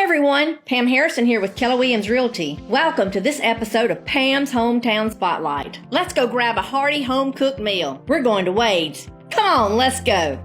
everyone, Pam Harrison here with Keller Williams Realty. Welcome to this episode of Pam's Hometown Spotlight. Let's go grab a hearty home-cooked meal. We're going to Wade's. Come on, let's go.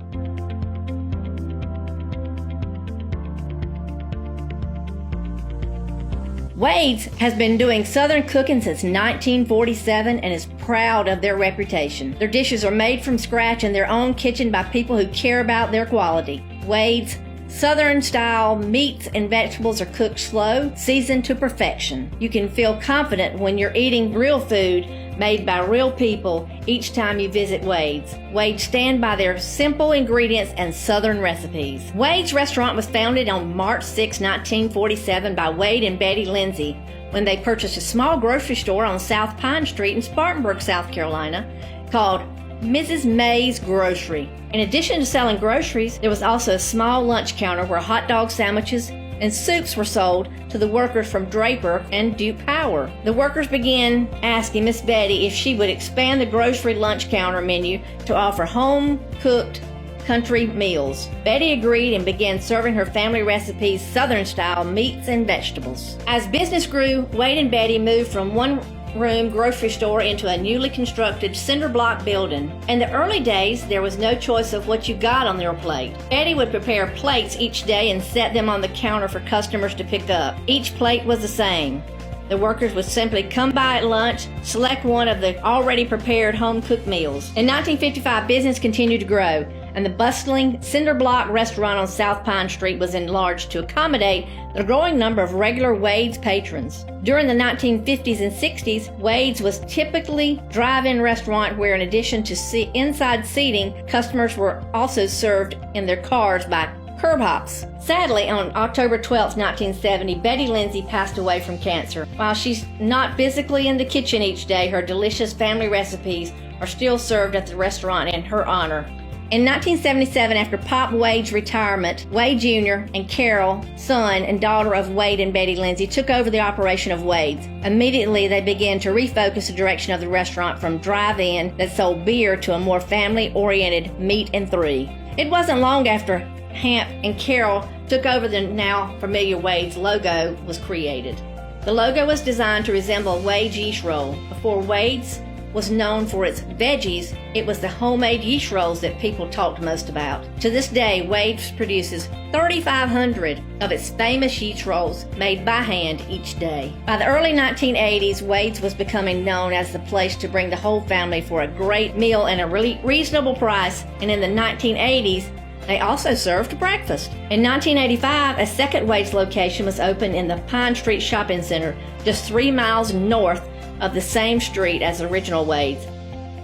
Wade's has been doing Southern cooking since 1947 and is proud of their reputation. Their dishes are made from scratch in their own kitchen by people who care about their quality. Wade's Southern-style meats and vegetables are cooked slow, seasoned to perfection. You can feel confident when you're eating real food made by real people each time you visit Wade's. Wade's stand by their simple ingredients and Southern recipes. Wade's restaurant was founded on March 6, 1947 by Wade and Betty Lindsay when they purchased a small grocery store on South Pine Street in Spartanburg, South Carolina, called Mrs. May's Grocery. In addition to selling groceries, there was also a small lunch counter where hot dog sandwiches and soups were sold to the workers from Draper and Duke Power. The workers began asking Miss Betty if she would expand the grocery lunch counter menu to offer home-cooked country meals. Betty agreed and began serving her family recipes Southern-style meats and vegetables. As business grew, Wade and Betty moved from one-room grocery store into a newly constructed cinder block building. In the early days, there was no choice of what you got on their plate. Betty would prepare plates each day and set them on the counter for customers to pick up. Each plate was the same. The workers would simply come by at lunch, select one of the already prepared home-cooked meals. In 1955, business continued to grow, and the bustling cinder block restaurant on South Pine Street was enlarged to accommodate the growing number of regular Wade's patrons. During the 1950s and 60s, Wade's was typically a drive-in restaurant where, in addition to inside seating, customers were also served in their cars by curb hops. Sadly, on October 12, 1970, Betty Lindsay passed away from cancer. While she's not physically in the kitchen each day, her delicious family recipes are still served at the restaurant in her honor. In 1977, after Pop Wade's retirement, Wade Jr. and Carol, son and daughter of Wade and Betty Lindsay, took over the operation of Wade's. Immediately, they began to refocus the direction of the restaurant from drive-in that sold beer to a more family-oriented meat and three. It wasn't long after Hamp and Carol took over the now familiar Wade's logo was created. The logo was designed to resemble Wade's yeast roll. Before Wade's was known for its veggies, it was the homemade yeast rolls that people talked most about. To this day, Wade's produces 3,500 of its famous yeast rolls made by hand each day. By the early 1980s, Wade's was becoming known as the place to bring the whole family for a great meal and a really reasonable price, and in the 1980s, they also served breakfast. In 1985, a second Wade's location was opened in the Pine Street Shopping Center, just 3 miles north of the same street as the original Wade's.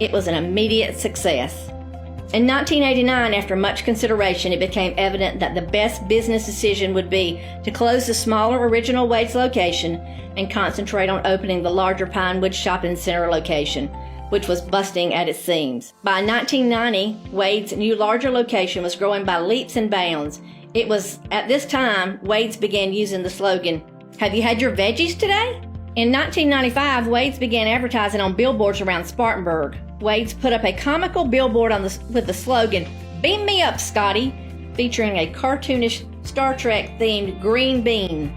It was an immediate success. In 1989, after much consideration, it became evident that the best business decision would be to close the smaller original Wade's location and concentrate on opening the larger Pinewood Shopping Center location, which was busting at its seams. By 1990, Wade's new larger location was growing by leaps and bounds. It was at this time Wade's began using the slogan, "Have you had your veggies today?" In 1995, Wade's began advertising on billboards around Spartanburg. Wade's put up a comical billboard with the slogan, "Beam me up, Scotty," featuring a cartoonish Star Trek-themed green bean.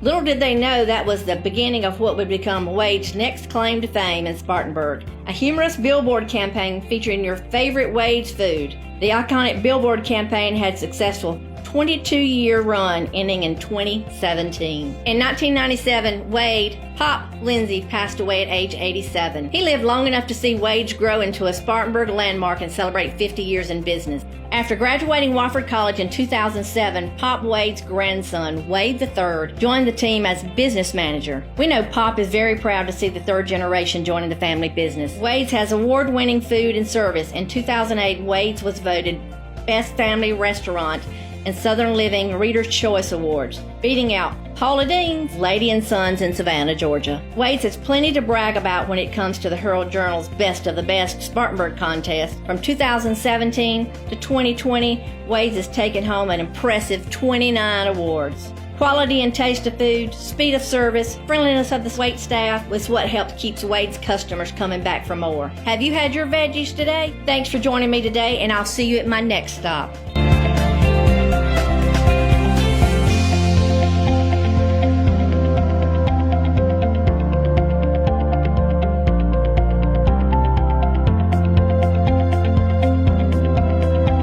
Little did they know that was the beginning of what would become Wade's next claim to fame in Spartanburg, a humorous billboard campaign featuring your favorite Wade's food. The iconic billboard campaign had a successful 22-year run ending in 2017. In 1997, Wade, Pop Lindsay, passed away at age 87. He lived long enough to see Wade's grow into a Spartanburg landmark and celebrate 50 years in business. After graduating Wofford College in 2007, Pop Wade's grandson, Wade III, joined the team as business manager. We know Pop is very proud to see the third generation joining the family business. Wade's has award-winning food and service. In 2008, Wade's was voted Best Family Restaurant and Southern Living Reader's Choice Awards, beating out Paula Deen's Lady and Sons in Savannah, Georgia. Wade's has plenty to brag about when it comes to the Herald Journal's Best of the Best Spartanburg contest. From 2017 to 2020, Wade's has taken home an impressive 29 awards. Quality and taste of food, speed of service, friendliness of the wait staff was what helped keeps Wade's customers coming back for more. Have you had your veggies today? Thanks for joining me today, and I'll see you at my next stop.